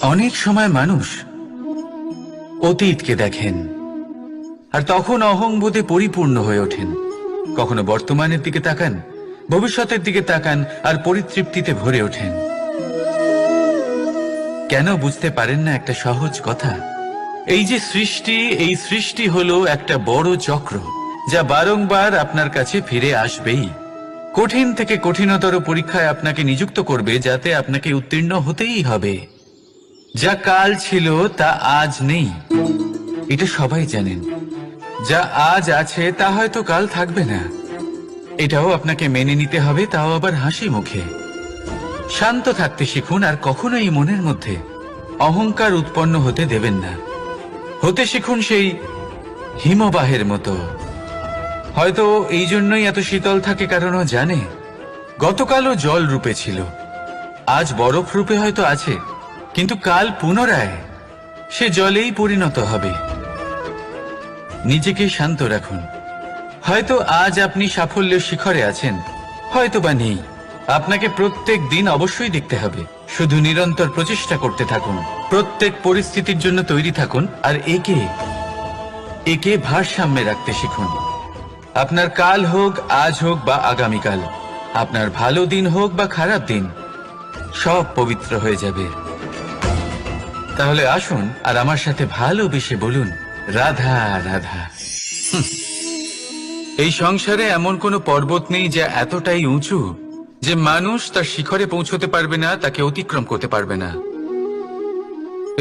অনেক সময় মানুষ অতীতকে দেখেন আর তখন অহংবোধে পরিপূর্ণ হয়ে ওঠেন। কখনো বর্তমানের দিকে তাকান, ভবিষ্যতের দিকে তাকান আর পরিতৃপ্তিতে ভরে ওঠেন। কেন বুঝতে পারেন না একটা সহজ কথা? এই যে সৃষ্টি, এই সৃষ্টি হলো একটা বড় চক্র যা বারংবার আপনার কাছে ফিরে আসবেই। কঠিন থেকে কঠিনতর পরীক্ষায় আপনাকে নিযুক্ত করবে, যাতে আপনাকে উত্তীর্ণ হতেই হবে। যা কাল ছিল তা আজ নেই, এটা সবাই জানেন। যা আজ আছে তা হয়তো কাল থাকবে না, এটাও আপনাকে মেনে নিতে হবে, তাও আবার হাসি মুখে। শান্ত থাকতে শিখুন আর কখনোই মনের মধ্যে অহংকার উৎপন্ন হতে দেবেন না। হতে শিখুন সেই হিমবাহের মতো। হয়তো এই জন্যই এত শীতল থাকে, কারণ ও জানে গতকালও জল রূপে ছিল, আজ বরফ রূপে হয়তো আছে, কিন্তু কাল পুনরায় সে জলেই পরিণত হবে। নিজেকে শান্ত রাখুন। হয়তো আজ আপনি সাফল্যের শিখরে আছেন, হয়তো বা নেই। আপনাকে প্রত্যেক দিন অবশ্যই দেখতে হবে। শুধু নিরন্তর প্রচেষ্টা করতে থাকুন, প্রত্যেক পরিস্থিতির জন্য তৈরি থাকুন আর একে ভারসাম্যে রাখতে শিখুন। আপনার কাল হোক, আজ হোক বা আগামীকাল, আপনার ভালো দিন হোক বা খারাপ দিন, সব পবিত্র হয়ে যাবে। তাহলে আসুন আর আমার সাথে ভালোবেসে বলুন, রাধা রাধা। এই সংসারে এমন কোনো পর্বত নেই যা এতটাই উঁচু যে মানুষ তার শিখরে পৌঁছতে পারবে না, তাকে অতিক্রম করতে পারবে না।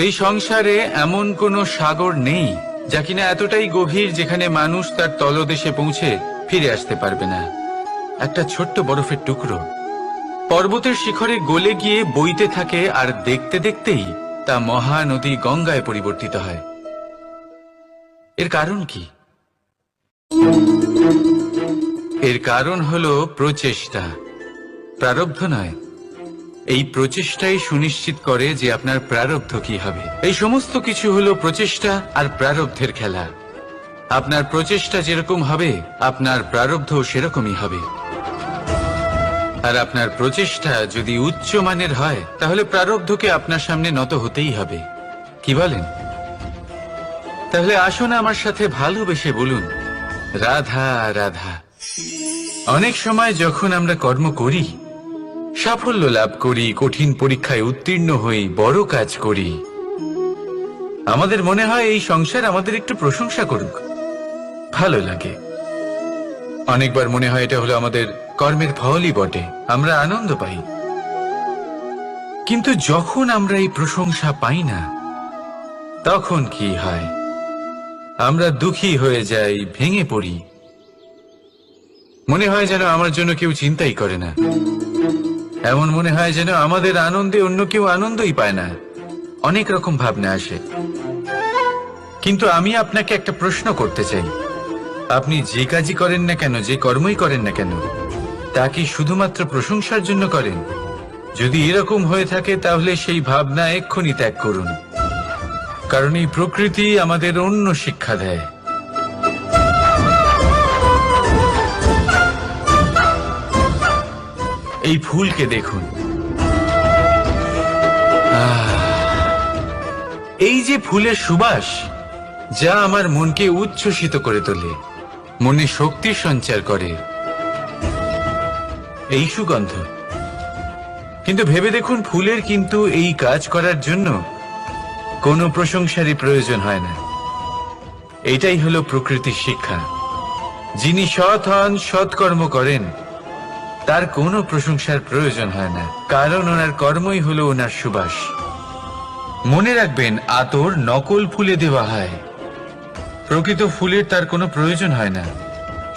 এই সংসারে এমন কোনো সাগর নেই যা কিনা এতটাই গভীর যেখানে মানুষ তার তলদেশে পৌঁছে ফিরে আসতে পারবে না। একটা ছোট্ট বরফের টুকরো পর্বতের শিখরে গলে গিয়ে বইতে থাকে, আর দেখতে দেখতেই তা মহানদী গঙ্গায় পরিবর্তিত হয়। এর কারণ কি? এর কারণ হলো প্রচেষ্টা, প্রারব্ধ নয়। এই প্রচেষ্টাই সুনিশ্চিত করে যে আপনার প্রারব্ধ কি হবে। এই সমস্ত কিছু হলো প্রচেষ্টা আর প্রারব্ধের খেলা। আপনার প্রচেষ্টা যেরকম হবে, আপনার প্রারব্ধ সেরকমই হবে। আর আপনার প্রচেষ্টা যদি উচ্চ মানের হয়, তাহলে প্রারব্ধকে আপনার সামনে নত হতেই হবে। কি বলেন? তাহলে আসুন আমার সাথে ভালোবেসে বলুন, রাধা রাধা। অনেক সময় যখন আমরা কর্ম করি, সাফল্য লাভ করি, কঠিন পরীক্ষায় উত্তীর্ণ হই, বড় কাজ করি, আমাদের মনে হয় এই সংসার আমাদের একটু প্রশংসা করুক, ভালো লাগে। অনেকবার মনে হয় এটা হলো আমাদের কর্মের ফলই বটে, আমরা আনন্দ পাই। কিন্তু যখন আমরা এই প্রশংসা পাই না, তখন কি হয়? আমরা দুঃখী হয়ে যাই, ভেঙে পড়ি। মনে হয় যেন আমার জন্য কেউ চিন্তাই করে না। এমন মনে হয় যেন আমাদের আনন্দে অন্য কেউ আনন্দই পায় না। অনেক রকম ভাবনা আসে। কিন্তু আমি আপনাকে একটা প্রশ্ন করতে চাই, আপনি যে কাজই করেন না কেন, যে কর্মই করেন না কেন, তা কি শুধুমাত্র প্রশংসার জন্য করেন? যদি এরকম হয়ে থাকে, তাহলে সেই ভাবনা এক্ষুনি ত্যাগ করুন। কারণ এই প্রকৃতি আমাদের অন্য শিক্ষা দেয়। এই ফুলকে দেখুন, এই যে ফুলের সুবাস, যা আমার মনকে উচ্ছ্বসিত করে তোলে, মনে শক্তি সঞ্চার করে, এই সুগন্ধ। কিন্তু ভেবে দেখুন, ফুলের কিন্তু এই কাজ করার জন্য কোনো প্রশংসারই প্রয়োজন হয় না। এটাই হলো প্রকৃতির শিক্ষা। যিনি সৎ হন, সৎকর্ম করেন, তার কোনো প্রশংসার প্রয়োজন হয় না, কারণ ওনার কর্মই হলো ওনার সুবাস। মনে রাখবেন, আতর নকল ফুলে দেওয়া হয়, প্রকৃত ফুলের তার কোনো প্রয়োজন হয় না।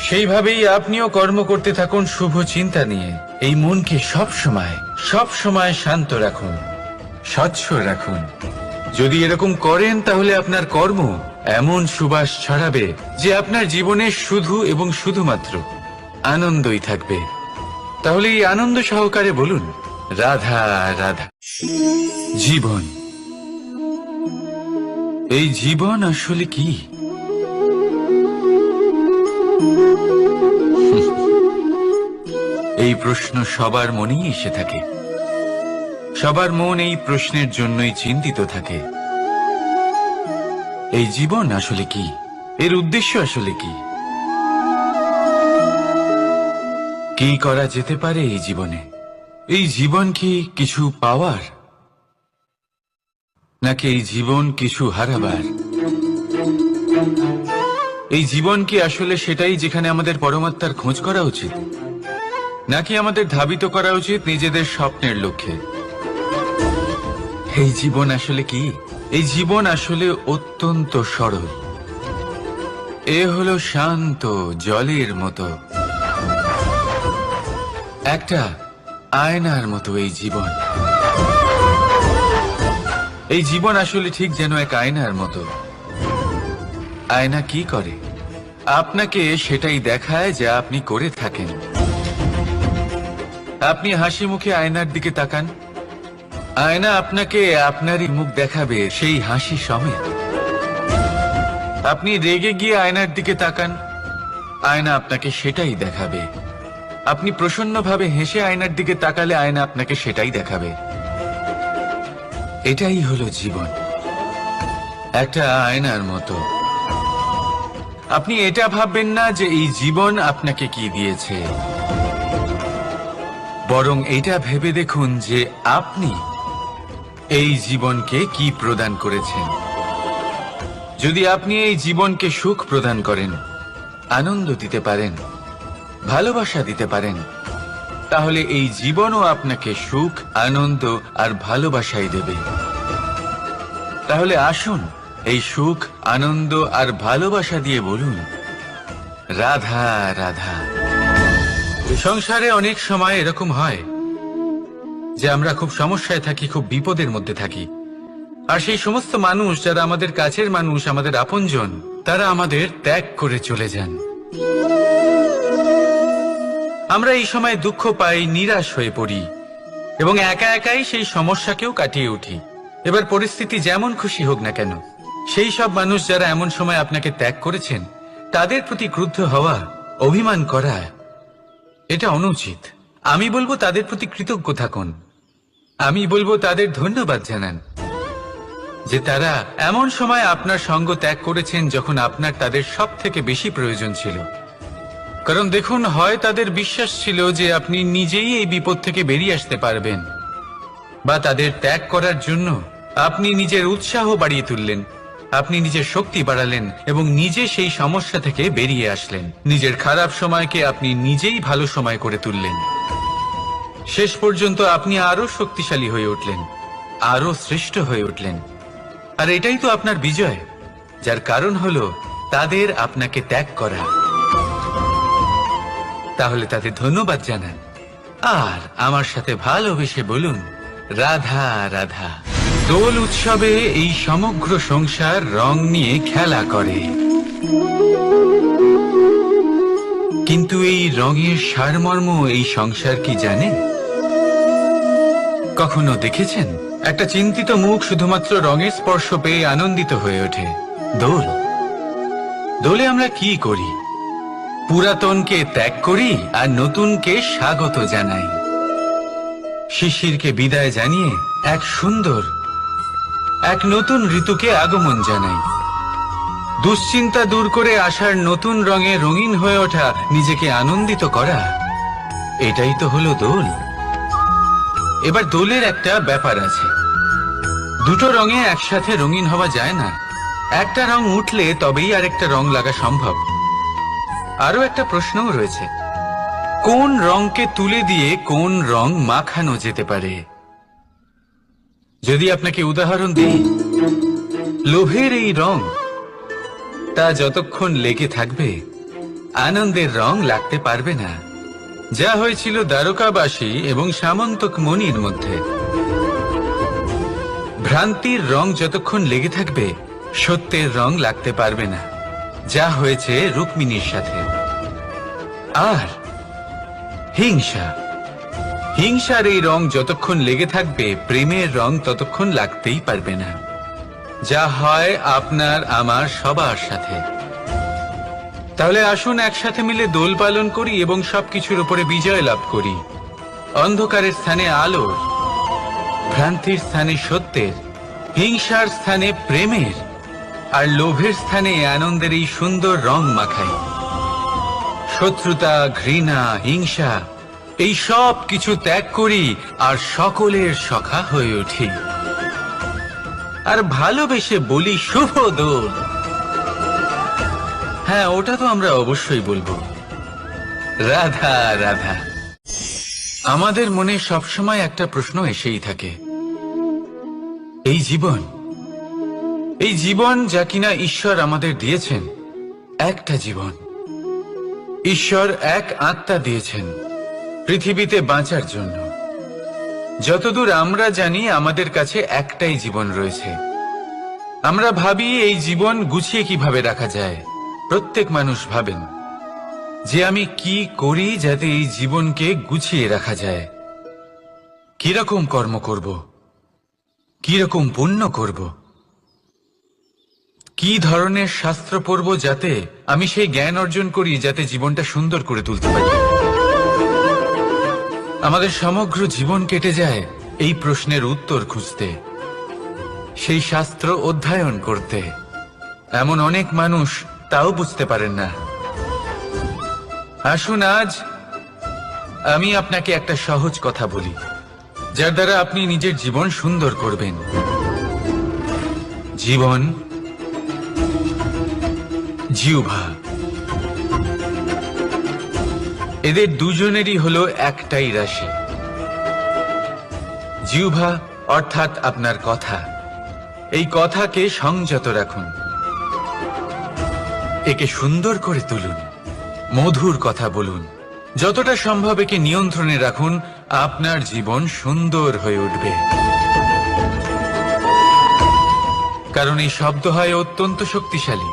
সেইভাবেই আপনিও কর্ম করতে থাকুন শুভ চিন্তা নিয়ে। এই মনকে সব সময় শান্ত রাখুন, স্বচ্ছ রাখুন। যদি এরকম করেন, তাহলে আপনার কর্ম এমন সুবাস ছড়াবে যে আপনার জীবনে শুধু এবং শুধুমাত্র আনন্দই থাকবে। তাহলে এই আনন্দ সহকারে বলুন, রাধা রাধা। জীবন, এই জীবন আসলে কি? এই প্রশ্ন সবার মনেই এসে থাকে। সবার মন এই প্রশ্নের জন্যই চিন্তিত থাকে, এই জীবন আসলে কি, এর উদ্দেশ্য আসলে কি, কি করা যেতে পারে এই জীবনে? এই জীবন কি কিছু পাওয়ার, নাকি এই জীবন কিছু হারাবার? এই জীবন কি আসলে সেটাই যেখানে আমাদের পরমাত্মার খোঁজ করা উচিত, নাকি আমাদের ধাবিত করা উচিত নিজেদের স্বপ্নের লক্ষ্যে? এই জীবন আসলে কি? এই জীবন আসলে অত্যন্ত সরল। এ হলো শান্ত জলের মতো, একটা আয়নার মতো এই জীবন। এই জীবন আসলে ঠিক যেন এক আয়নার মতো। আয়না কি করে? আপনাকে সেটাই দেখায় যা আপনি করে থাকেন। আপনি হাসি মুখে আয়নার দিকে তাকান, আয়না আপনাকে আপনারই মুখ দেখাবে সেই হাসি সমেত। আপনি রেগে গিয়ে আয়নার দিকে তাকান, আয়না আপনাকে সেটাই দেখাবে। আপনি প্রসন্নভাবে হেসে আয়নার দিকে তাকালে আয়না আপনাকে সেটাই দেখাবে। এটাই হলো জীবন, একটা আয়নার মতো। আপনি এটা ভাববেন না যে এই জীবন আপনাকে কি দিয়েছে, বরং এটা ভেবে দেখুন যে আপনি এই জীবনকে কি প্রদান করেছেন। যদি আপনি এই জীবনকে সুখ প্রদান করেন, আনন্দ দিতে পারেন, ভালোবাসা দিতে পারেন, তাহলে এই জীবনও আপনাকে সুখ, আনন্দ আর ভালোবাসাই দেবে। তাহলে আসুন এই সুখ, আনন্দ আর ভালোবাসা দিয়ে বলুন, রাধা রাধা। সংসারে অনেক সময় এরকম হয় যে আমরা খুব সমস্যায় থাকি, খুব বিপদের মধ্যে থাকি, আর সেই সমস্ত মানুষ যারা আমাদের কাছের মানুষ, আমাদের আপনজন, তারা আমাদের ত্যাগ করে চলে যান। আমরা এই সময় দুঃখ পাই, নিরাশ হয়ে পড়ি এবং একা একাই সেই সমস্যাকেও কাটিয়ে উঠি। এবার পরিস্থিতি যেমন খুশি হোক না কেন, সেই সব মানুষ যারা এমন সময় আপনাকে ত্যাগ করেছেন, তাদের প্রতি ক্রুদ্ধ হওয়া, অভিমান করা, এটা অনুচিত। আমি বলবো তাদের প্রতি কৃতজ্ঞ থাকুন। আমি বলবো তাদের ধন্যবাদ জানান যে তারা এমন সময় আপনার সঙ্গ ত্যাগ করেছেন যখন আপনার তাদের সব থেকে বেশি প্রয়োজন ছিল। কারণ দেখুন, হয় তাদের বিশ্বাস ছিল যে আপনি নিজেই এই বিপদ থেকে বেরিয়ে আসতে পারবেন, বা তাদের ত্যাগ করার জন্য আপনি নিজের উৎসাহ বাড়িয়ে তুললেন, আপনি নিজের শক্তি বাড়ালেন এবং নিজে সেই সমস্যা থেকে বেরিয়ে আসলেন। নিজের খারাপ সময়কে আপনি নিজেই ভালো সময় করে তুললেন। শেষ পর্যন্ত আপনি আরো শক্তিশালী হয়ে উঠলেন, আরো শ্রেষ্ঠ হয়ে উঠলেন। আর এটাই তো আপনার বিজয়, যার কারণ হলো তাদের আপনাকে ত্যাগ করা। তাহলে তাদের ধন্যবাদ জানান আর আমার সাথে ভালোবেসে বলুন, রাধা রাধা। দোল উৎসবে এই সমগ্র সংসার রং নিয়ে খেলা করে, কিন্তু এই রঙের সারমর্ম এই সংসার কি জানে? কখনো দেখেছেন একটা চিন্তিত মুখ শুধুমাত্র রঙের স্পর্শ পেয়ে আনন্দিত হয়ে ওঠে? দোলে আমরা কি করি? পুরাতনকে ত্যাগ করি আর নতুনকে স্বাগত জানাই। শিশিরকে বিদায় জানিয়ে এক সুন্দর, এক নতুন ঋতুকে আগমন জানাই। দুশ্চিন্তা দূর করে আসার নতুন রঙে রঙিন হয়ে ওঠা, নিজেকে আনন্দিত করা, এটাই তো হলো দোল। এবার দোলের একটা ব্যাপার আছে, দুটো রঙে একসাথে রঙিন হওয়া যায় না। একটা রং উঠলে তবেই আরেকটা রং লাগা সম্ভব। আরো একটা প্রশ্নও রয়েছে, কোন রংকে তুলে দিয়ে কোন রং মাখানো যেতে পারে? যদি আপনাকে উদাহরণ দিই, লোভের এই রং, তা যতক্ষণ লেগে থাকবে আনন্দের রং লাগতে পারবে না। যা হয়েছিল দ্বারকাবাসী এবং সামন্তক মণির মধ্যে। ভ্রান্তির রং যতক্ষণ লেগে থাকবে সত্যের রং লাগতে পারবে না, যা হয়েছে রুক্মিণীর সাথে। আর হিংসার এই রং যতক্ষণ লেগে থাকবে প্রেমের রং ততক্ষণ লাগতেই পারবে না, যা হয় আপনার আমার সবার সাথে। তাহলে আসুন একসাথে মিলে দোল পালন করি এবং সবকিছুর উপরে বিজয় লাভ করি। অন্ধকারের স্থানে আলোর, ভ্রান্তির স্থানে সত্যের, হিংসার স্থানে প্রেমের, আর লোভের স্থানে আনন্দের এই সুন্দর রং মাখাই। শত্রুতা, ঘৃণা, হিংসা এই সব কিছু ত্যাগ করি আর সকলের সখা হয়ে উঠি। আর ভালোবেসে বলি শুভ দোল। হ্যাঁ, ওটা তো আমরা অবশ্যই বলবো, রাধা রাধা। আমাদের মনে সবসময় একটা প্রশ্ন এসেই থাকে, এই জীবন যা কিনা ঈশ্বর আমাদের দিয়েছেন, একটা জীবন। ঈশ্বর এক আত্মা দিয়েছেন পৃথিবীতে বাঁচার জন্য। যতদূর আমরা জানি আমাদের কাছে একটাই জীবন রয়েছে। আমরা ভাবি এই জীবন গুছিয়ে কিভাবে রাখা যায়। প্রত্যেক মানুষ ভাবেন যে আমি কি করি যাতে এই জীবনকে গুছিয়ে রাখা যায়, কিরকম কর্ম করব, কিরকম পুণ্য করব, কি ধরনের শাস্ত্র পড়ব যাতে আমি সেই জ্ঞান অর্জন করি যাতে জীবনটা সুন্দর করে তুলতে পারি। আমাদের সমগ্র জীবন কেটে যায় এই প্রশ্নের উত্তর খুঁজতে, সেই শাস্ত্র অধ্যয়ন করতে। এমন অনেক মানুষ তাও বুঝতে পারেন না। আসুন আজ আমি আপনাকে একটা সহজ কথা বলি, যার দ্বারা আপনি নিজের জীবন সুন্দর করবেন। জীবন, জিহ্বা, এদের দুজনেরই হলো একটাই রাশি। জিহ্বা অর্থাৎ আপনার কথা, এই কথাকে সংযত রাখুন, একে সুন্দর করে তুলুন, মধুর কথা বলুন, যতটা সম্ভব একে নিয়ন্ত্রণে রাখুন। আপনার জীবন সুন্দর হয়ে উঠবে। কারণ এই শব্দ হয় অত্যন্ত শক্তিশালী।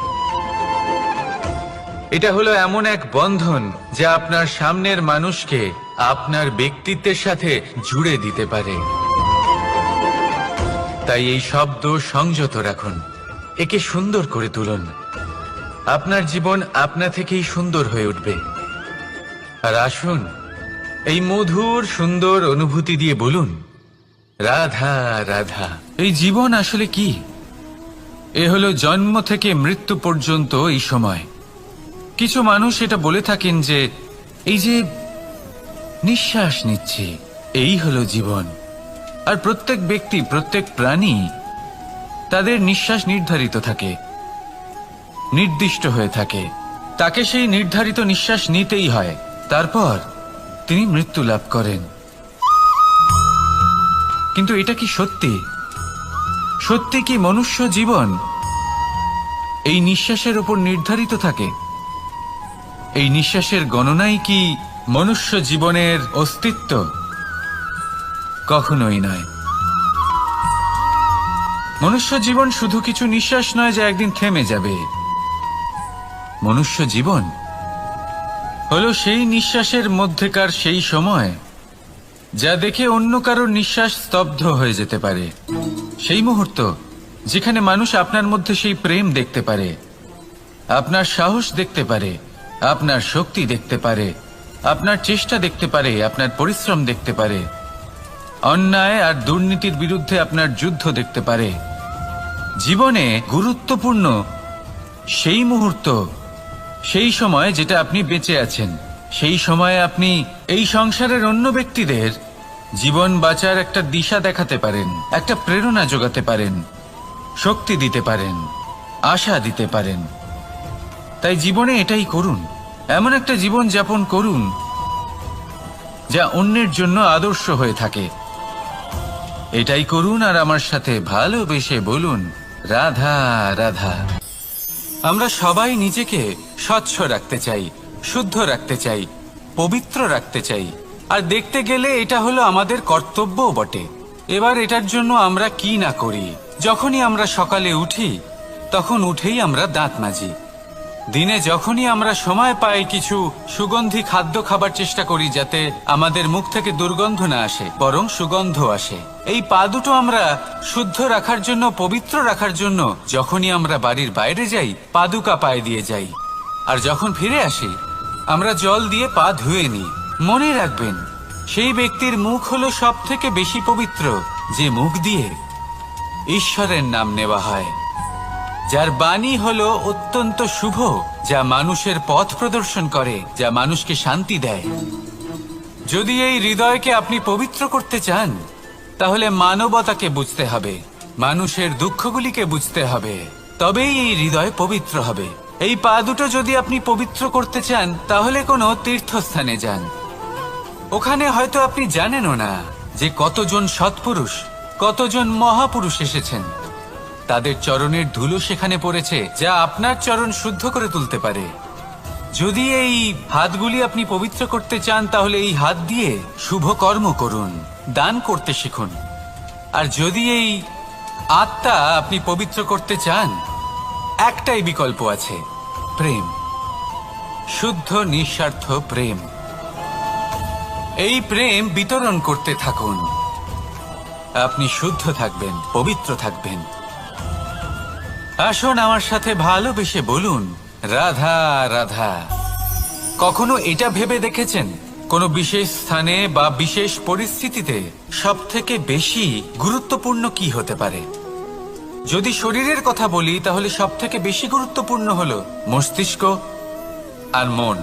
এটা হলো এমন এক বন্ধন যা আপনার সামনের মানুষকে আপনার ব্যক্তিত্বের সাথে জুড়ে দিতে পারে। তাই এই শব্দ সংযত রাখুন, একে সুন্দর করে তুলুন। আপনার জীবন আপনা থেকেই সুন্দর হয়ে উঠবে। আর আসুন এই মধুর সুন্দর অনুভূতি দিয়ে বলুন, রাধা রাধা। এই জীবন আসলে কি? এ হলো জন্ম থেকে মৃত্যু পর্যন্ত এই সময়। কিছু মানুষ এটা বলে থাকেন যে এই যে নিঃশ্বাস নিচ্ছি, এই হলো জীবন। আর প্রত্যেক ব্যক্তি, প্রত্যেক প্রাণী, তাদের নিঃশ্বাস নির্ধারিত থাকে, নির্দিষ্ট হয়ে থাকে। তাকে সেই নির্ধারিত নিঃশ্বাস নিতেই হয়, তারপর তিনি মৃত্যু লাভ করেন। কিন্তু এটা কি সত্যি? সত্যি কি মনুষ্য জীবন এই নিঃশ্বাসের উপর নির্ধারিত থাকে? এই নিঃশ্বাসের গণনাই কি মনুষ্য জীবনের অস্তিত্ব? কখনোই নয়। মনুষ্য জীবন শুধু কিছু নিঃশ্বাস নয় যা একদিন থেমে যাবে। মনুষ্য জীবন হলো সেই নিঃশ্বাসের মধ্যেকার সেই সময় যা দেখে অন্য কারোর নিঃশ্বাস স্তব্ধ হয়ে যেতে পারে। সেই মুহূর্ত যেখানে মানুষ আপনার মধ্যে সেই প্রেম দেখতে পারে, আপনার সাহস দেখতে পারে, আপনার শক্তি দেখতে পারে, আপনার চেষ্টা দেখতে পারে, আপনার পরিশ্রম দেখতে পারে, অন্যায় আর দুর্নীতির বিরুদ্ধে আপনার যুদ্ধ দেখতে পারে। জীবনে গুরুত্বপূর্ণ সেই মুহূর্ত, সেই সময় যেটা আপনি বেঁচে আছেন। সেই সময়ে আপনি এই সংসারের অন্য ব্যক্তিদের জীবন বাঁচার একটা দিশা দেখাতে পারেন, একটা প্রেরণা যোগাতে পারেন, শক্তি দিতে পারেন, আশা দিতে পারেন। তাই জীবনে এটাই করুন, এমন একটা জীবন যাপন করুন যা অন্যের জন্য আদর্শ হয়ে থাকে। এটাই করুন আর আমার সাথে ভালোবেসে বলুন, রাধা রাধা। আমরা সবাই নিজেকে স্বচ্ছ রাখতে চাই, শুদ্ধ রাখতে চাই, পবিত্র রাখতে চাই। আর দেখতে গেলে এটা হলো আমাদের কর্তব্যও বটে। এবার এটার জন্য আমরা কি না করি। যখনই আমরা সকালে উঠি তখন উঠেই আমরা দাঁত মাজি। দিনে যখনই আমরা সময় পাই কিছু সুগন্ধি খাদ্য খাবার চেষ্টা করি যাতে আমাদের মুখ থেকে দুর্গন্ধ না আসে, বরং সুগন্ধ আসে। এই পা দুটো আমরা শুদ্ধ রাখার জন্য, পবিত্র রাখার জন্য যখনই আমরা বাড়ির বাইরে যাই পাদুকা পায়ে দিয়ে যাই, আর যখন ফিরে আসি আমরা জল দিয়ে পা ধুয়ে নিই। মনে রাখবেন, সেই ব্যক্তির মুখ হলো সব থেকে বেশি পবিত্র যে মুখ দিয়ে ঈশ্বরের নাম নেওয়া হয়, যার বাণী হলো অত্যন্ত শুভ, যা মানুষের পথ প্রদর্শন করে, যা মানুষকে শান্তি দেয়। যদি এই হৃদয়কে আপনি পবিত্র করতে চান, তাহলে মানবতাকে বুঝতে হবে, মানুষের দুঃখগুলিকে বুঝতে হবে, তবেই এই হৃদয় পবিত্র হবে। এই পা দুটো যদি আপনি পবিত্র করতে চান, তাহলে কোনো তীর্থস্থানে যান। ওখানে হয়তো আপনি জানেনও না যে কতজন সৎপুরুষ, কতজন মহাপুরুষ এসেছেন। তাদের চরণের ধুলো সেখানে পড়েছে, যা আপনার চরণ শুদ্ধ করে তুলতে পারে। যদি এই হাতগুলি আপনি পবিত্র করতে চান, তাহলে এই হাত দিয়ে শুভ কর্ম করুন, দান করতে শিখুন। আর যদি এই আত্মা আপনি পবিত্র করতে চান, একটাই বিকল্প আছে, প্রেম, শুদ্ধ নিঃস্বার্থ প্রেম। এই প্রেম বিতরণ করতে থাকুন, আপনি শুদ্ধ থাকবেন, পবিত্র থাকবেন। আসুন আমার সাথে ভালোবেসে বলুন, রাধা রাধা। কখনো এটা ভেবে দেখেছেন কোনো বিশেষ স্থানে বা বিশেষ পরিস্থিতিতে সবথেকে বেশি গুরুত্বপূর্ণ কি হতে পারে? যদি শরীরের কথা বলি, তাহলে সবথেকে বেশি গুরুত্বপূর্ণ হলো মস্তিষ্ক আর মন।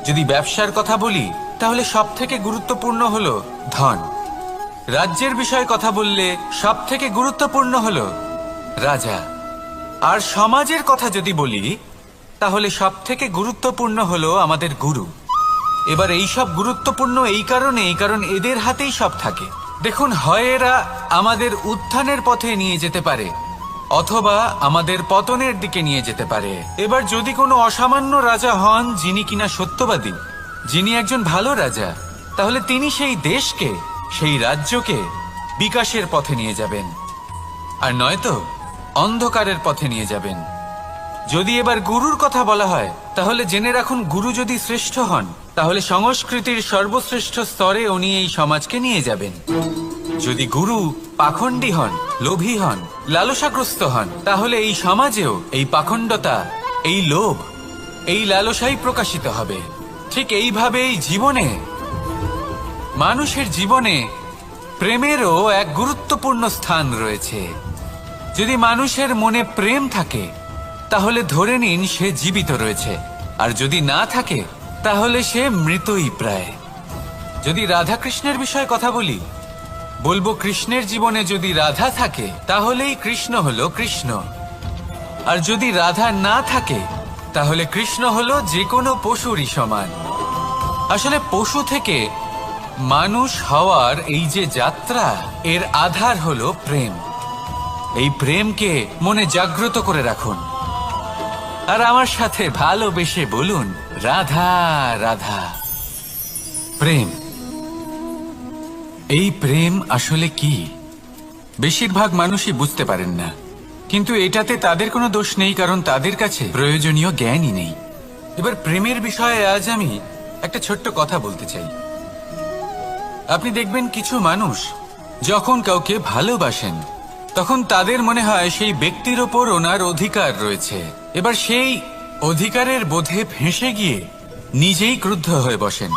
যদি ব্যবসার কথা বলি, তাহলে সবথেকে গুরুত্বপূর্ণ হলো ধন। রাজ্যের বিষয়ে কথা বললে সবথেকে গুরুত্বপূর্ণ হলো রাজা। আর সমাজের কথা যদি বলি, তাহলে সবথেকে গুরুত্বপূর্ণ হলো আমাদের গুরু। এবার এই সব গুরুত্বপূর্ণ এই কারণ এদের হাতেই সব থাকে। দেখুন, হয় এরা আমাদের উত্থানের পথে নিয়ে যেতে পারে, অথবা আমাদের পতনের দিকে নিয়ে যেতে পারে। এবার যদি কোনো অসামান্য রাজা হন, যিনি কিনা সত্যবাদী, যিনি একজন ভালো রাজা, তাহলে তিনি সেই দেশকে, সেই রাজ্যকে বিকাশের পথে নিয়ে যাবেন, আর নয়তো অন্ধকারের পথে নিয়ে যাবেন। যদি এবার গুরুর কথা বলা হয়, তাহলে জেনে রাখুন, গুরু যদি শ্রেষ্ঠ হন, তাহলে সংস্কৃতির সর্বশ্রেষ্ঠ স্তরে উনি এই সমাজকে নিয়ে যাবেন। যদি গুরু পাখণ্ডী হন, লোভী হন, লালসাগ্রস্ত হন, তাহলে এই সমাজেও এই পাখণ্ডতা, এই লোভ, এই লালসাই প্রকাশিত হবে। ঠিক এইভাবেই জীবনে, মানুষের জীবনে প্রেমেরও এক গুরুত্বপূর্ণ স্থান রয়েছে। যদি মানুষের মনে প্রেম থাকে, তাহলে ধরে নিন সে জীবিত রয়েছে, আর যদি না থাকে, তাহলে সে মৃতই প্রায়। যদি রাধা কৃষ্ণের বিষয়ে কথা বলি, বলবো কৃষ্ণের জীবনে যদি রাধা থাকে, তাহলেই কৃষ্ণ হলো কৃষ্ণ। আর যদি রাধা না থাকে, তাহলে কৃষ্ণ হলো যে কোনো পশুরই সমান। আসলে পশু থেকে মানুষ হওয়ার এই যে যাত্রা, এর আধার হলো প্রেম। এই প্রেমকে মনে জাগ্রত করে রাখুন, আর আমার সাথে ভালোবেসে বলুন, রাধা রাধা। প্রেম, এই প্রেম আসলে কি? বেশিরভাগ মানুষই বুঝতে পারেন না, কিন্তু এটাতে তাদের কোনো দোষ নেই, কারণ তাদের কাছে প্রয়োজনীয় জ্ঞানই নেই। এবার প্রেমের বিষয়ে আজ আমি একটা ছোট্ট কথা বলতে চাই। আপনি দেখবেন, কিছু মানুষ যখন কাউকে ভালোবাসেন, তখন তাদের মনে হয় সেই ব্যক্তির ওপর ওনার অধিকার রয়েছে। এবার সেই অধিকারের বোধে ফেঁসে গিয়ে নিজেই ক্রুদ্ধ হয়ে বসেন,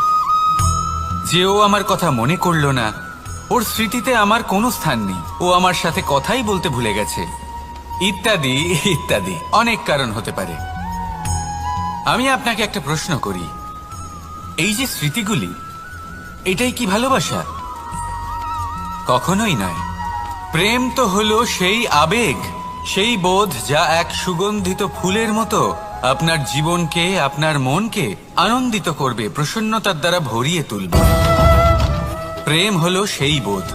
যে ও আমার কথা মনে করলো না, ওর স্মৃতিতে আমার কোনো স্থান নেই, ও আমার সাথে কথাই বলতে ভুলে গেছে, ইত্যাদি ইত্যাদি অনেক কারণ হতে পারে। আমি আপনাকে একটা প্রশ্ন করি, এই যে স্মৃতিগুলি, এটাই কি ভালোবাসা? কখনোই নয়। প্রেম তো হলো সেই আবেগ, সেই বোধ, যা এক সুগন্ধিত ফুলের মতো আপনার জীবনকে, আপনার মনকে আনন্দিত করবে, প্রসন্নতার দ্বারা ভরিয়ে তুলবে। প্রেম হলো সেই বোধ।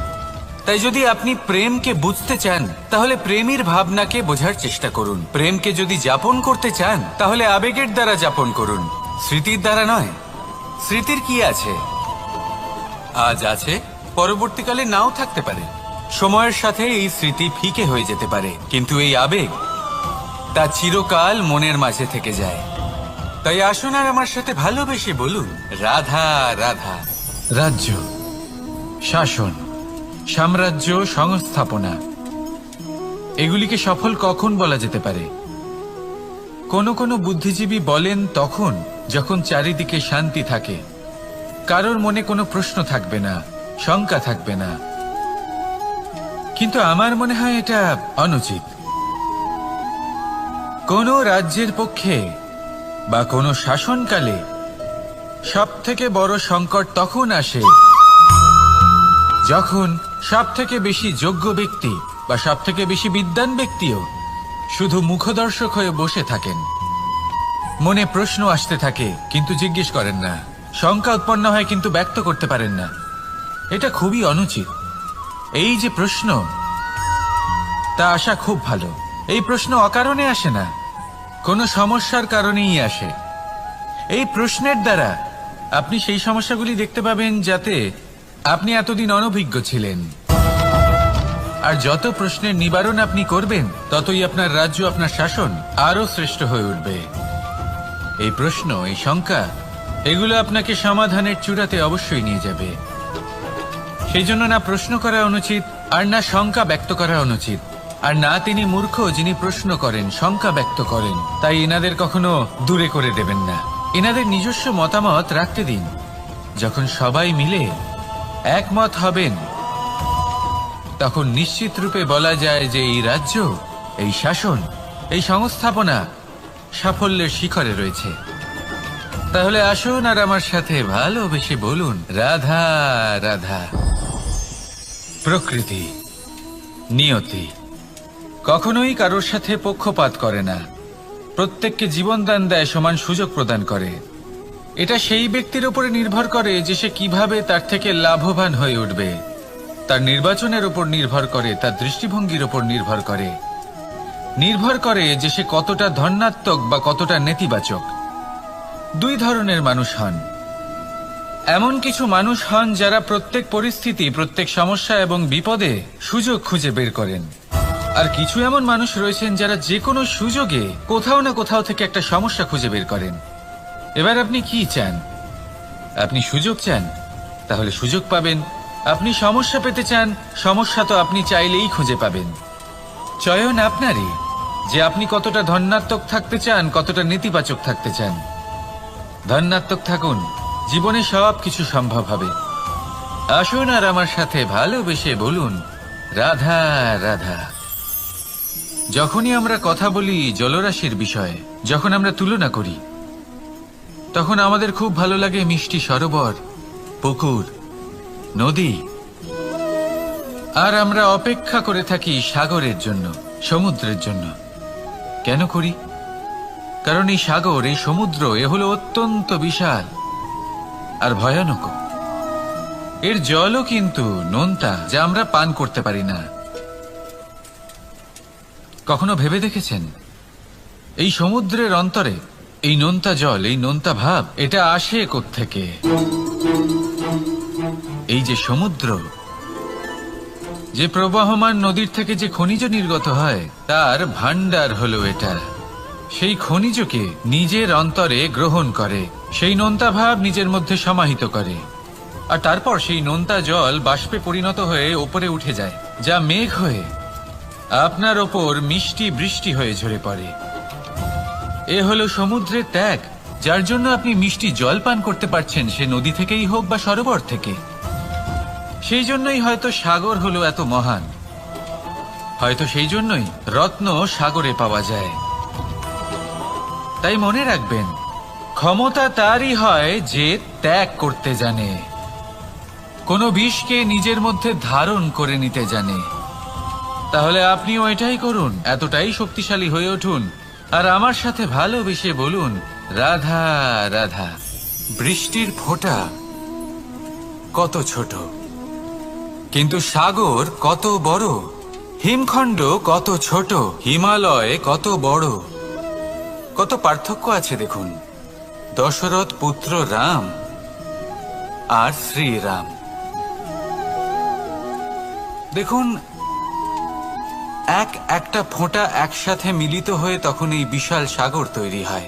তাই যদি আপনি প্রেমকে বুঝতে চান, তাহলে প্রেমের ভাবনাকে বোঝার চেষ্টা করুন। প্রেমকে যদি যাপন করতে চান, তাহলে আবেগের দ্বারা যাপন করুন, স্মৃতির দ্বারা নয়। স্মৃতির কি আছে? আজ আছে, পরবর্তীকালে নাও থাকতে পারে। সময়ের সাথে এই স্মৃতি ফিকে হয়ে যেতে পারে, কিন্তু এই আবেগ, তা চিরকাল মনের মাঝে থেকে যায়। তাই আসুন আর আমার সাথে ভালোবেসে বলুন, রাধা রাধা। রাজ্য, শাসন, সাম্রাজ্য, সংস্থাপনা, এগুলিকে সফল কখন বলা যেতে পারে? কোনো কোনো বুদ্ধিজীবী বলেন তখন, যখন চারিদিকে শান্তি থাকে, কারোর মনে কোনো প্রশ্ন থাকবে না, শঙ্কা থাকবে না, কিন্তু আমার মনে হয় এটা অনুচিত। কোনো রাজ্যের পক্ষে বা কোনো শাসনকালে সবথেকে বড় সংকট তখন আসে যখন সবথেকে বেশি যোগ্য ব্যক্তি বা সবথেকে বেশি বিদ্বান ব্যক্তিও শুধু মুখদর্শক হয়ে বসে থাকেন। মনে প্রশ্ন আসতে থাকে কিন্তু জিজ্ঞেস করেন না, শঙ্কা উৎপন্ন হয় কিন্তু ব্যক্ত করতে পারেন না। এটা খুবই অনুচিত। এই যে প্রশ্ন, তা আসা খুব ভালো। এই প্রশ্ন অকারণে আসে না, কোনো সমস্যার কারণেই আসে। এই প্রশ্নের দ্বারা আপনি সেই সমস্যাগুলি দেখতে পাবেন যাতে আপনি এতদিন অনভিজ্ঞ ছিলেন। আর যত প্রশ্নের নিবারণ আপনি করবেন, ততই আপনার রাজ্য, আপনার শাসন আরো শ্রেষ্ঠ হয়ে উঠবে। এই প্রশ্ন, এই শঙ্কা, এগুলো আপনাকে সমাধানের চূড়াতে অবশ্যই নিয়ে যাবে। সেই জন্য না প্রশ্ন করা অনুচিত, আর না শঙ্কা ব্যক্ত করা অনুচিত, আর না তিনি মূর্খ যিনি প্রশ্ন করেন, শঙ্কা ব্যক্ত করেন। তাই এনাদের কখনো দূরে করে দেবেন না। এনাদের নিজস্ব মতামত রাখতে দিন। যখন সবাই মিলে একমত হবেন, তখন নিশ্চিত রূপে বলা যায় যে এই রাজ্য, এই শাসন, এই সংস্থাপনা সাফল্যের শিখরে রয়েছে। তাহলে আসুন আর আমার সাথে ভালোবেসে বলুন, রাধা রাধা। প্রকৃতি, নিয়তি কখনোই কারোর সাথে পক্ষপাত করে না। প্রত্যেককে জীবনদান দেয়, সমান সুযোগ প্রদান করে। এটা সেই ব্যক্তির উপরে নির্ভর করে যে সে কিভাবে তার থেকে লাভবান হয়ে উঠবে। তার নির্বাচনের উপর নির্ভর করে, তার দৃষ্টিভঙ্গির উপর নির্ভর করে যে সে কতটা ধনাত্মক বা কতটা নেতিবাচক। দুই ধরনের মানুষ হন। এমন কিছু মানুষ হন যারা প্রত্যেক পরিস্থিতি, প্রত্যেক সমস্যা এবং বিপদে সুযোগ খুঁজে বের করেন। আর কিছু এমন মানুষ রয়েছেন যারা যে কোনো সুযোগে কোথাও না কোথাও থেকে একটা সমস্যা খুঁজে বের করেন। এবার আপনি কি চান? আপনি সুযোগ চান, তাহলে সুযোগ পাবেন। আপনি সমস্যা পেতে চান, সমস্যা তো আপনি চাইলেই খুঁজে পাবেন। চয়ন আপনারই, যে আপনি কতটা ধনাত্মক থাকতে চান, কতটা নেতিবাচক থাকতে চান। ধনাত্মক থাকুন, জীবনে সব কিছু সম্ভব হবে। আসুন আর আমার সাথে ভালোবেসে বলুন, রাধা রাধা। যখনই আমরা কথা বলি জলরাশির বিষয়ে, যখন আমরা তুলনা করি, তখন আমাদের খুব ভালো লাগে মিষ্টি সরোবর, পুকুর, নদী। আর আমরা অপেক্ষা করে থাকি সাগরের জন্য, সমুদ্রের জন্য। কেন করি? কারণ এই সাগর, এই সমুদ্র, এ হলো অত্যন্ত বিশাল আর ভয়ানক। এর জলও কিন্তু নোনতা, যা আমরা পান করতে পারি না। কখনো ভেবে দেখেছেন এই সমুদ্রের অন্তরে এই নোনতা জল, এই নোনতা ভাব, এটা আসে কোত্থেকে? এই যে সমুদ্র, যে প্রবাহমান নদীর থেকে যে খনিজ নির্গত হয়, তার ভান্ডার হলো এটা। সেই খনিজকে নিজের অন্তরে গ্রহণ করে, সেই নোনতা ভাব নিজের মধ্যে সমাহিত করে, আর তারপর সেই নোনতা জল বাষ্পে পরিণত হয়ে ওপরে উঠে যায়, যা মেঘ হয়ে আপনার ওপর মিষ্টি বৃষ্টি হয়ে ঝরে পড়ে। এ হলো সমুদ্রের ত্যাগ, যার জন্য আপনি মিষ্টি জল পান করতে পারছেন, সে নদী থেকেই হোক বা সরোবর থেকে। সেই জন্যই হয়তো সাগর হলো এত মহান। হয়তো সেই জন্যই রত্ন সাগরে পাওয়া যায়। তাই মনে রাখবেন, ক্ষমতা তারই হয় যে ত্যাগ করতে জানে, কোনো বিষকে নিজের মধ্যে ধারণ করে নিতে জানে। তাহলে আপনিও এটাই করুন, এতটাই শক্তিশালী হয়ে উঠুন, আর আমার সাথে ভালোবেসে বলুন, রাধা রাধা। বৃষ্টির ফোঁটা কত ছোট, কিন্তু সাগর কত বড়। হিমখণ্ড কত ছোট, হিমালয় কত বড়। কত পার্থক্য আছে দেখুন। দশরথ পুত্র রাম আর শ্রীরাম। দেখুন, একটা ফোঁটা একসাথে মিলিত হয়ে তখন এই বিশাল সাগর তৈরি হয়।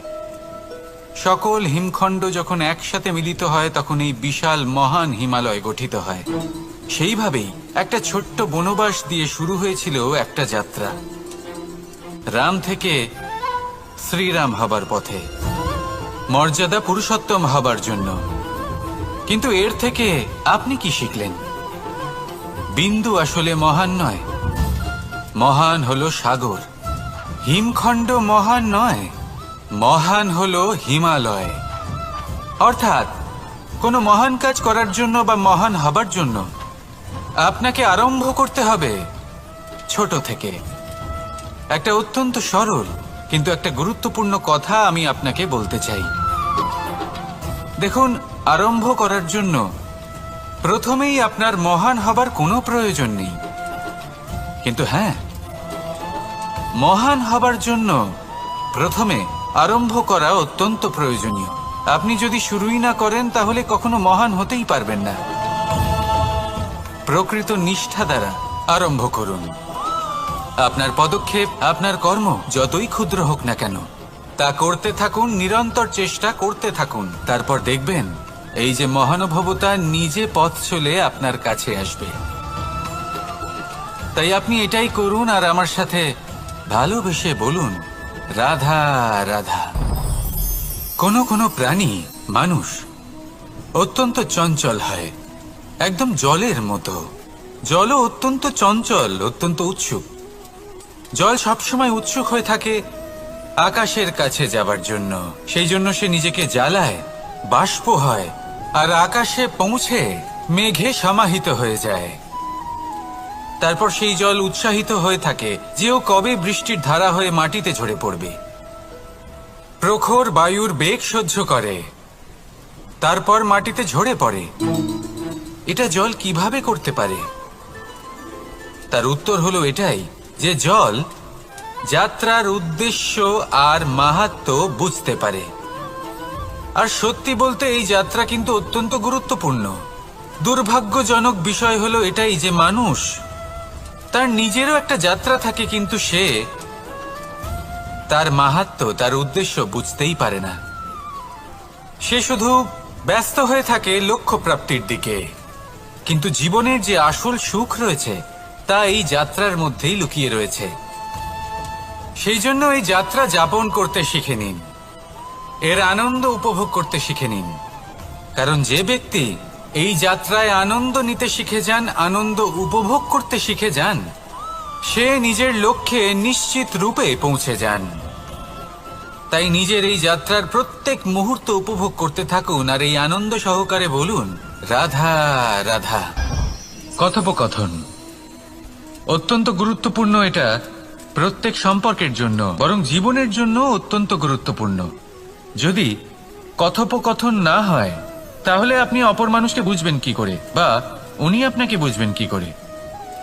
সকল হিমখণ্ড যখন একসাথে মিলিত হয়, তখন এই বিশাল মহান হিমালয় গঠিত হয়। সেইভাবেই একটা ছোট্ট বনবাস দিয়ে শুরু হয়েছিল একটা যাত্রা, রাম থেকে শ্রীরাম হবার পথে, মর্যাদা পুরুষোত্তম হবার জন্য। কিন্তু এর থেকে আপনি কি শিখলেন? বিন্দু আসলে মহান নয়, মহান হলো সাগর, হিমখণ্ড মহান নয়, মহান হলো হিমালয়। অর্থাৎ কোনো মহান কাজ করার জন্য বা মহান হবার জন্য আপনাকে আরম্ভ করতে হবে ছোট থেকে। একটা অত্যন্ত সরল কিন্তু একটা গুরুত্বপূর্ণ কথা আমি আপনাকে বলতে চাই। দেখুন, আরম্ভ করার জন্য প্রথমেই আপনার মহান হবার কোনো প্রয়োজন নেই, কিন্তু হ্যাঁ, মহান হবার জন্য প্রথমে আরম্ভ করা অত্যন্ত প্রয়োজনীয়। আপনি যদি শুরুই না করেন তাহলে কখনো মহান হতেই পারবেন না। প্রকৃত নিষ্ঠা দ্বারা আরম্ভ করুন। আপনার পদক্ষেপ, আপনার কর্ম যতই ক্ষুদ্র হোক না কেন, তা করতে থাকুন, নিরন্তর চেষ্টা করতে থাকুন। তারপর দেখবেন এই যে মহানুভবতা নিজে পথ চলে আপনার কাছে আসবে। তাই আপনি এটাই করুন আর আমার সাথে ভালোবেসে বলুন, রাধা রাধা। কোনো প্রাণী, মানুষ অত্যন্ত চঞ্চল হয়, একদম জলের মতো। জলও অত্যন্ত চঞ্চল, অত্যন্ত উৎসুক। জল সবসময় উৎসুক হয়ে থাকে আকাশের কাছে যাবার জন্য। সেই জন্য সে নিজেকে জ্বালায়, বাষ্প হয়, আর আকাশে পৌঁছে মেঘে সমাহিত হয়ে যায়। তারপর সেই জল উৎসাহিত হয়ে থাকে যে ও কবে বৃষ্টির ধারা হয়ে মাটিতে ঝরে পড়বে। প্রখর বায়ুর বেগ সহ্য করে, তারপর মাটিতে ঝরে পড়ে। এটা জল কিভাবে করতে পারে? তার উত্তর হলো এটাই যে জল যাত্রার উদ্দেশ্য আর মাহাত্ম্য বুঝতে পারে। আর সত্যি বলতে এই যাত্রা কিন্তু অত্যন্ত গুরুত্বপূর্ণ। দুর্ভাগ্যজনক বিষয় হলো এটাই যে মানুষ তার নিজেরও একটা যাত্রা থাকে, কিন্তু সে তার মাহাত্ম্য, তার উদ্দেশ্য বুঝতেই পারে না। সে শুধু ব্যস্ত হয়ে থাকে লক্ষ্য প্রাপ্তির দিকে। কিন্তু জীবনের যে আসল সুখ রয়েছে তা এই যাত্রার মধ্যেই লুকিয়ে রয়েছে। সেই জন্য এই যাত্রা যাপন করতে শিখে নিন, এর আনন্দ উপভোগ করতে শিখে নিন। কারণ যে ব্যক্তি এই যাত্রায় আনন্দ নিতে শিখে যান, আনন্দ উপভোগ করতে শিখে যান, সে নিজের লক্ষ্যে নিশ্চিত রূপে পৌঁছে যান। তাই নিজের এই যাত্রার প্রত্যেক মুহূর্ত উপভোগ করতে থাকুন আর এই আনন্দ সহকারে বলুন, রাধা রাধা। কথোপকথন অত্যন্ত গুরুত্বপূর্ণ। এটা প্রত্যেক সম্পর্কের জন্য, বরং জীবনের জন্য অত্যন্ত গুরুত্বপূর্ণ। যদি কথোপকথন না হয় তাহলে আপনি অপর মানুষকে বুঝবেন কি করে, বা উনি আপনাকে বুঝবেন কি করে?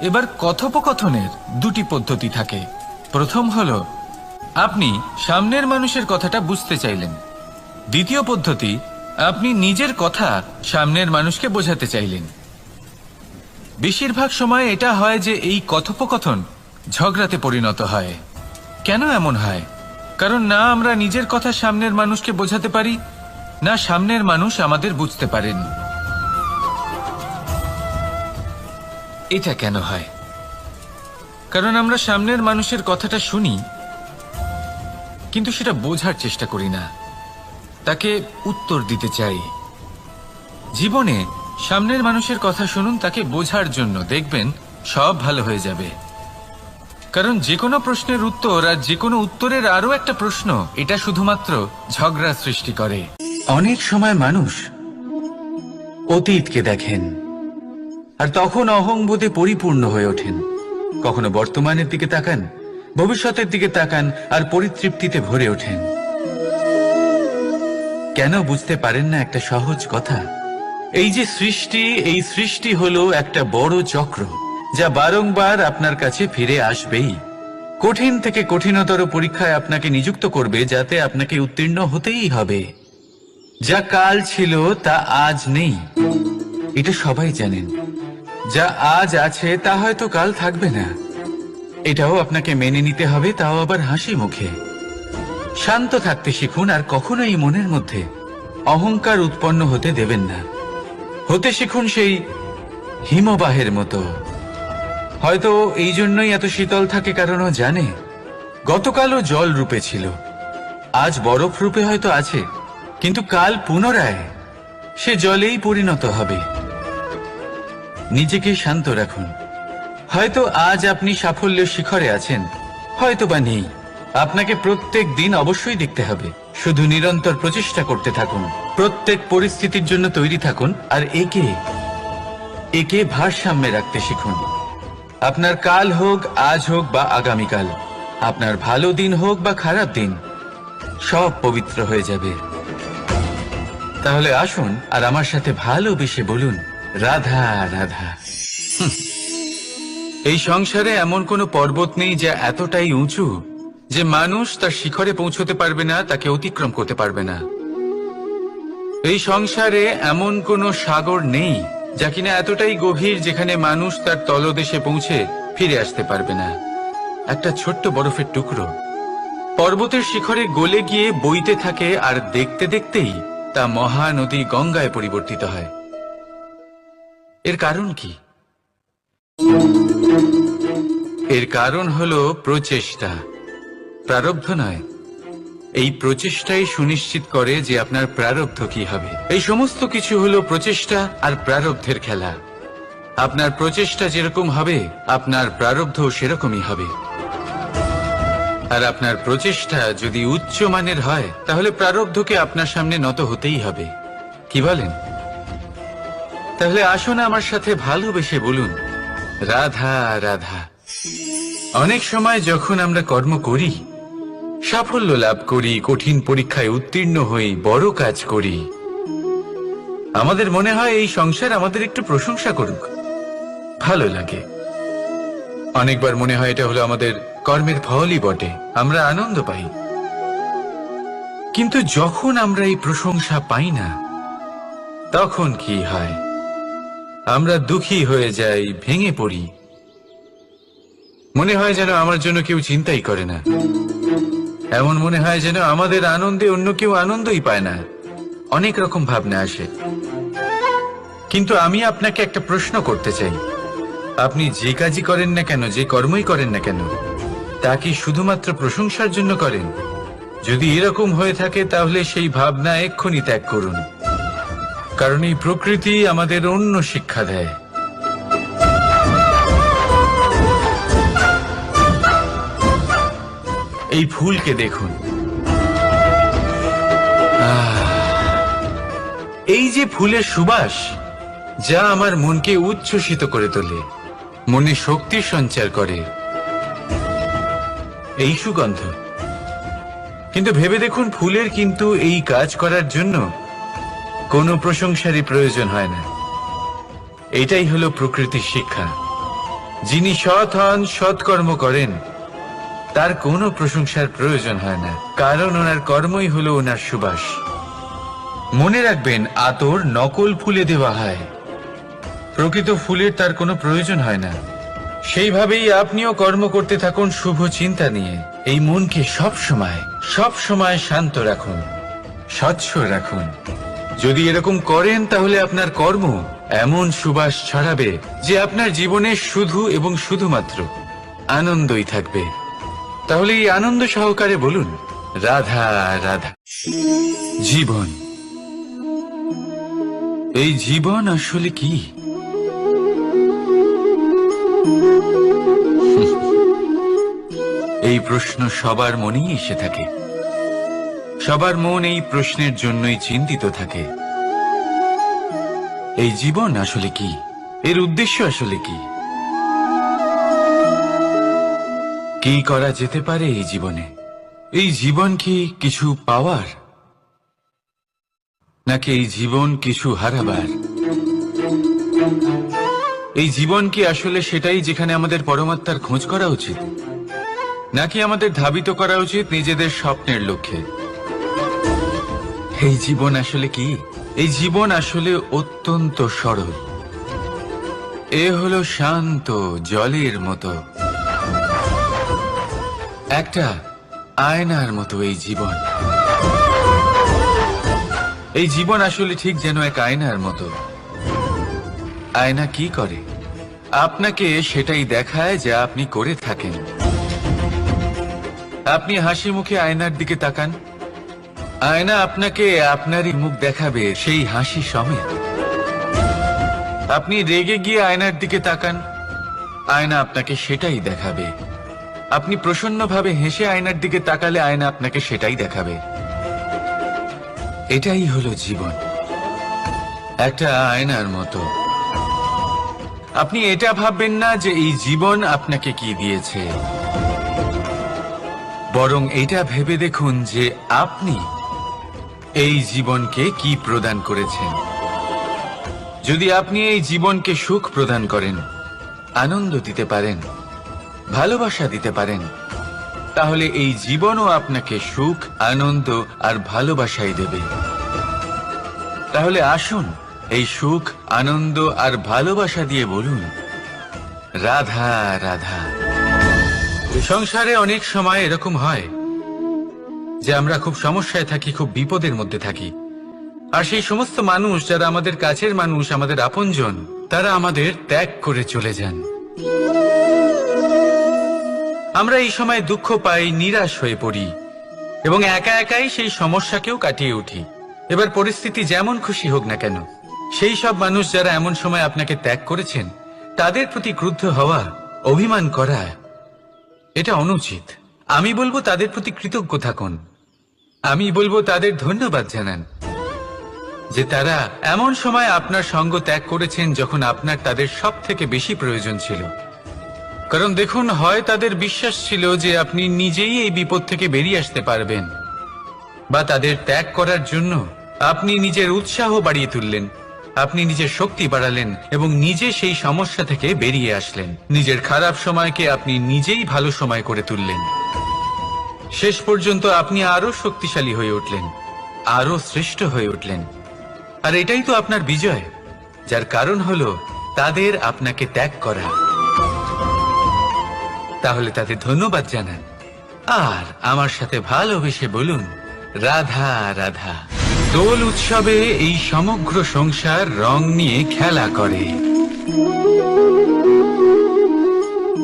এবার কথোপকথনের দুটি পদ্ধতি থাকে। প্রথম হলো আপনি সামনের মানুষের কথাটা বুঝতে চাইলেন। দ্বিতীয় পদ্ধতি, আপনি নিজের কথা সামনের মানুষকে বোঝাতে চাইলেন। বেশিরভাগ সময় এটা হয় যে এই কথোপকথন ঝগড়াতে পরিণত হয়। কেন এমন হয়? কারণ না আমরা নিজের কথা সামনের মানুষকে বোঝাতে পারি, না সামনের মানুষ আমাদের বুঝতে পারেন। এটা কেন হয়? কারণ আমরা সামনের মানুষের কথাটা শুনি, কিন্তু সেটা বোঝার চেষ্টা করি না, তাকে উত্তর দিতে চাই। জীবনে সামনের মানুষের কথা শুনুন তাকে বোঝার জন্য, দেখবেন সব ভালো হয়ে যাবে। কারণ যে কোনো প্রশ্নের উত্তর আর যে কোনো উত্তরের আরো একটা প্রশ্ন, এটা শুধুমাত্র ঝগড়া সৃষ্টি করে। অনেক সময় মানুষ অতীতকে দেখেন আর তখন অহংবোধে পরিপূর্ণ হয়ে ওঠেন। কখনো বর্তমানের দিকে তাকান, ভবিষ্যতের দিকে তাকান আর পরিতৃপ্তিতে ভরে ওঠেন। কেন বুঝতে পারেন না একটা সহজ কথা? এই যে সৃষ্টি, এই সৃষ্টি হলো একটা বড় চক্র যা বারংবার আপনার কাছে ফিরে আসবেই। কঠিন থেকে কঠিনতর পরীক্ষায় আপনাকে নিযুক্ত করবে, যাতে আপনাকে উত্তীর্ণ হতেই হবে। যা কাল ছিল তা আজ নেই, এটা সবাই জানেন। যা আজ আছে তা হয়তো কাল থাকবে না, এটাও আপনাকে মেনে নিতে হবে, তাও আবার হাসি মুখে। শান্ত থাকতে শিখুন আর কখনোই মনের মধ্যে অহংকার উৎপন্ন হতে দেবেন না। হতে শিখুন সেই হিমবাহের মতো। হয়তো এই জন্যই এত শীতল থাকে, কারণ ও জানে গতকালও জল রূপে ছিল, আজ বরফ রূপে হয়তো আছে, কিন্তু কাল পুনরায় সে জলেই পরিণত হবে। নিজেকে শান্ত রাখুন, হয়তো আজ আপনি সাফল্যের শিখরে আছেন, হয়তো বা নেই। আপনাকে প্রত্যেক দিন অবশ্যই দেখতে হবে। শুধু নিরন্তর প্রচেষ্টা করতে থাকুন, প্রত্যেক পরিস্থিতির জন্য তৈরি থাকুন, আর একে ভারসাম্যে রাখতে শিখুন। আপনার কাল হোক, আজ হোক বা আগামীকাল, আপনার ভালো দিন হোক বা খারাপ দিন, সব পবিত্র হয়ে যাবে। তাহলে আসুন আর আমার সাথে ভালোবেসে বলুন, রাধা রাধা। এই সংসারে এমন কোনো পর্বত নেই যা এতটাই উঁচু যে মানুষ তার শিখরে পৌঁছতে পারবে না, তাকে অতিক্রম করতে পারবে না। এই সংসারে এমন কোনো সাগর নেই যা কিনা এতটাই গভীর যেখানে মানুষ তার তলদেশে পৌঁছে ফিরে আসতে পারবে না। একটা ছোট্ট বরফের টুকরো পর্বতের শিখরে গলে গিয়ে বইতে থাকে, আর দেখতে দেখতেই তা মহানদী গঙ্গায় পরিবর্তিত হয়। এর কারণ কি? এর কারণ হলো প্রচেষ্টা, প্রারব্ধ নয়। এই প্রচেষ্টাই সুনিশ্চিত করে যে আপনার প্রারব্ধ কি হবে। এই সমস্ত কিছু হলো প্রচেষ্টা আর প্রারব্ধের খেলা। আপনার প্রচেষ্টা যেরকম হবে, আপনার প্রারব্ধ সেরকমই হবে। আর আপনার প্রচেষ্টা যদি উচ্চ মানের হয়, তাহলে প্রারব্ধকে আপনার সামনে নত হতেই হবে। কি বলেন? তাহলে আসুন আমার সাথে ভালোবেসে বলুন, রাধা রাধা। অনেক সময় যখন আমরা কর্ম করি, সাফল্য লাভ করি, কঠিন পরীক্ষায় উত্তীর্ণ হই, বড় কাজ করি, আমাদের মনে হয় এই সংসার আমাদের একটু প্রশংসা করুক, ভালো লাগে। অনেকবার মনে হয় এটা হলো আমাদের কর্মের ফলই বটে, আমরা আনন্দ পাই। কিন্তু যখন আমরা এই প্রশংসা পাই না, তখন কি হয়? আমরা দুঃখী হয়ে যাই, ভেঙে পড়ি। মনে হয় যেন আমার জন্য কেউ চিন্তাই করে না। এমন মনে হয় যেন আমাদের আনন্দে অন্য কেউ আনন্দই পায় না। অনেক রকম ভাবনা আসে। কিন্তু আমি আপনাকে একটা প্রশ্ন করতে চাই, আপনি যে কাজই করেন না কেন, যে কর্মই করেন না কেন, তা কি শুধুমাত্র প্রশংসার জন্য করেন? যদি এরকম হয়ে থাকে, তাহলে সেই ভাবনা এক্ষুনি ত্যাগ করুন। কারণ এই প্রকৃতি আমাদের অন্য শিক্ষা দেয়। এই ফুলকে দেখুন, এই যে ফুলের সুবাস, যা আমার মনকে উচ্ছ্বসিত করে তোলে, মনে শক্তি সঞ্চার করে, এই সুগন্ধ। কিন্তু ভেবে দেখুন, ফুলের কিন্তু এই কাজ করার জন্য কোনো প্রশংসারই প্রয়োজন হয় না। এটাই হলো প্রকৃতির শিক্ষা। যিনি সৎ হন, সৎকর্ম করেন, তার কোনো প্রশংসার প্রয়োজন হয় না, কারণ ওনার কর্মই হলো ওনার সুবাস। মনে রাখবেন, আতর নকল ফুলে দেওয়া হয়, প্রকৃত ফুলের তার কোনো প্রয়োজন হয় না। সেইভাবেই আপনিও কর্ম করতে থাকুন শুভ চিন্তা নিয়ে। এই মনকে সব সময় শান্ত রাখুন, স্বচ্ছ রাখুন। যদি এরকম করেন, তাহলে আপনার কর্ম এমন সুবাস ছড়াবে যে আপনার জীবনে শুধু এবং শুধুমাত্র আনন্দই থাকবে। তাহলে এই আনন্দ সহকারে বলুন, রাধা রাধা। জীবন, এই জীবন আসলে কি? এই প্রশ্ন সবার মনেই এসে থাকে। সবার মন এই প্রশ্নের জন্যই চিন্তিত থাকে। এই জীবন আসলে কি? এর উদ্দেশ্য আসলে কি? কি করা যেতে পারে এই জীবনে? এই জীবন কি কিছু পাওয়ার, নাকি এই জীবন কিছু হারাবার? এই জীবন কি আসলে সেটাই যেখানে আমাদের পরমাত্মার খোঁজ করা উচিত, নাকি আমাদের ধাবিত করা উচিত নিজেদের স্বপ্নের লক্ষ্যে? এই জীবন আসলে কি? এই জীবন আসলে অত্যন্ত সরল। এ হলো শান্ত জলের মতো, একটা আয়নার মতো এই জীবন। এই জীবন আসলে ঠিক যেন এক আয়নার মতো। আয়না কি করে? আপনাকে সেটাই দেখায় যা আপনি করে থাকেন। আপনি হাসি মুখে আয়নার দিকে তাকান, আয়না আপনাকে আপনারই মুখ দেখাবে সেই হাসি সমেত। আপনি রেগে গিয়ে আয়নার দিকে তাকান, আয়না আপনাকে সেটাই দেখাবে। আপনি প্রসন্নভাবে হেসে আয়নার দিকে তাকালে আয়না আপনাকে সেটাই দেখাবে। এটাই হলো জীবন, একটা আয়নার মতো। আপনি এটা ভাববেন না যে এই জীবন আপনাকে কি দিয়েছে, বরং এটা ভেবে দেখুন যে আপনি এই জীবনকে কি প্রদান করেছেন। যদি আপনি এই জীবনকে সুখ প্রদান করেন, আনন্দ দিতে পারেন, ভালোবাসা দিতে পারেন, তাহলে এই জীবনও আপনাকে সুখ, আনন্দ আর ভালোবাসাই দেবে। তাহলে আসুন এই সুখ, আনন্দ আর ভালোবাসা দিয়ে বলুন, রাধা রাধা। সংসারে অনেক সময় এরকম হয় যে আমরা খুব সমস্যায় থাকি, খুব বিপদের মধ্যে থাকি। আর সেই সমস্ত মানুষ যারা আমাদের কাছের মানুষ, আমাদের আপনজন, তারা আমাদের ত্যাগ করে চলে যান। আমরা এই সময় দুঃখ পাই, নিরাশ হয়ে পড়ি এবং একা একাই সেই সমস্যাকেও কাটিয়ে উঠি। এবার পরিস্থিতি যেমন খুশি হোক না কেন, সেই সব মানুষ যারা এমন সময় আপনাকে ত্যাগ করেছেন, তাদের প্রতি ক্রুদ্ধ হওয়া, অভিমান করা, এটা অনুচিত। আমি বলবো তাদের প্রতি কৃতজ্ঞ থাকুন। আমি বলবো তাদের ধন্যবাদ জানান যে তারা এমন সময় আপনার সঙ্গ ত্যাগ করেছেন যখন আপনার তাদের সব থেকে বেশি প্রয়োজন ছিল। কারণ দেখুন, হয় তাদের বিশ্বাস ছিল যে আপনি নিজেই এই বিপদ থেকে বেরিয়ে আসতে পারবেন, বা তাদের ত্যাগ করার জন্য আপনি নিজের উৎসাহ বাড়িয়ে তুললেন, আপনি নিজের শক্তি বাড়ালেন এবং নিজে সেই সমস্যা থেকে বেরিয়ে আসলেন। নিজের খারাপ সময়কে আপনি নিজেই ভালো সময় করে তুললেন। শেষ পর্যন্ত আপনি আরো শক্তিশালী হয়ে উঠলেন, আরো শ্রেষ্ঠ হয়ে উঠলেন। আর এটাই তো আপনার বিজয়, যার কারণ হলো তাদের আপনাকে ত্যাগ করা। তাহলে তাদের ধন্যবাদ জানান আর আমার সাথে ভালোবেসে বলুন, রাধা রাধা। দোল উৎসবে এই সমগ্র সংসার রং নিয়ে খেলা করে,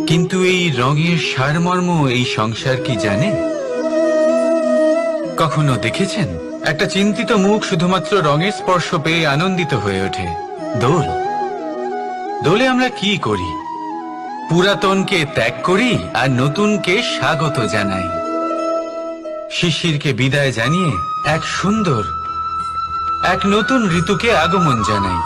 কিন্তু এই রঙের সারমর্ম এই সংসার কি জানে? কখনো দেখেছেন একটা চিন্তিত মুখ শুধুমাত্র রঙের স্পর্শ পেয়ে আনন্দিত হয়ে ওঠে? দোলে আমরা কি করি? পুরাতনকে ত্যাগ করি আর নতুনকে স্বাগত জানাই। শিশিরকে বিদায় জানিয়ে এক সুন্দর, এক নতুন ঋতুকে আগমন জানাই।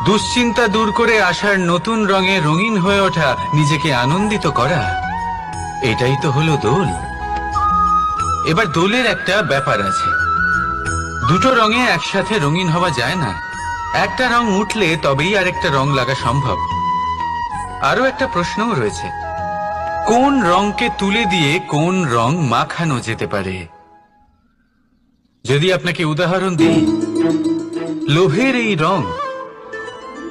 দুশ্চিন্তা দূর করে আসার নতুন রঙে রঙিন হয়ে ওঠা, নিজেকে আনন্দিত করা, এটাই তো হলো দোল। এবার দোলের একটা ব্যাপার আছে, দুটো রঙে একসাথে রঙিন হওয়া যায় না। একটা রং উঠলে তবেই আরেকটা রং লাগা সম্ভব। আরো একটা প্রশ্নও রয়েছে, কোন রংকে তুলে দিয়ে কোন রং মাখানো যেতে পারে? যদি আপনাকে উদাহরণ দিই, লোভের এই রং,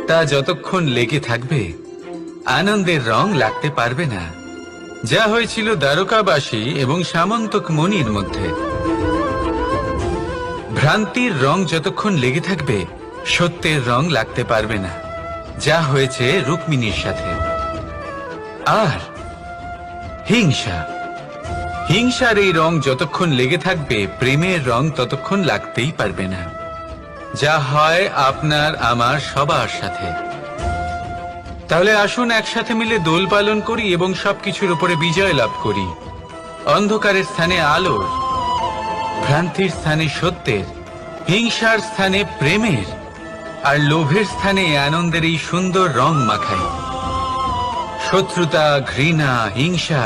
তা যতক্ষণ লেগে থাকবে আনন্দের রং লাগতে পারবে না। যা হয়েছিল দ্বারকাবাসী এবং সামন্তক মণির মধ্যে। ভ্রান্তির রং যতক্ষণ লেগে থাকবে সত্যের রং লাগতে পারবে না, যা হয়েছে রুক্মিণীর সাথে। আর হিংসার এই রং যতক্ষণ লেগে থাকবে প্রেমের রং ততক্ষণ লাগতেই পারবে না, যা হয় আপনার আমার সবার সাথে। তাহলে আসুন একসাথে মিলে দোল পালন করি এবং সবকিছুর উপরে বিজয় লাভ করি। অন্ধকারের স্থানে আলোর, ভ্রান্তির স্থানে সত্যের, হিংসার স্থানে প্রেমের, আর লোভের স্থানে আনন্দের এই সুন্দর রং মাখাই। শত্রুতা, ঘৃণা, হিংসা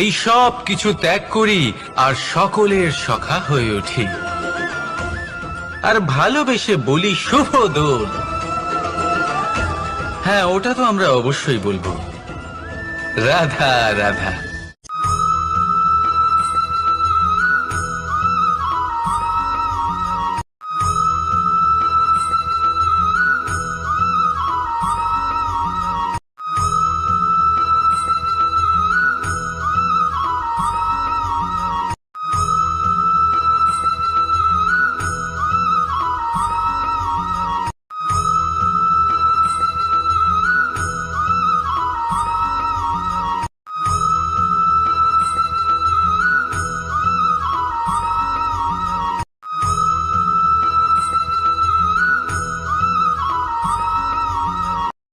এই সব কিছু ত্যাগ করি আর সকলের সখা হয়ে উঠি। আর ভালোবেসে বলি, শুভ দোল। হ্যাঁ, ওটা তো আমরা অবশ্যই বলবো, রাধা রাধা।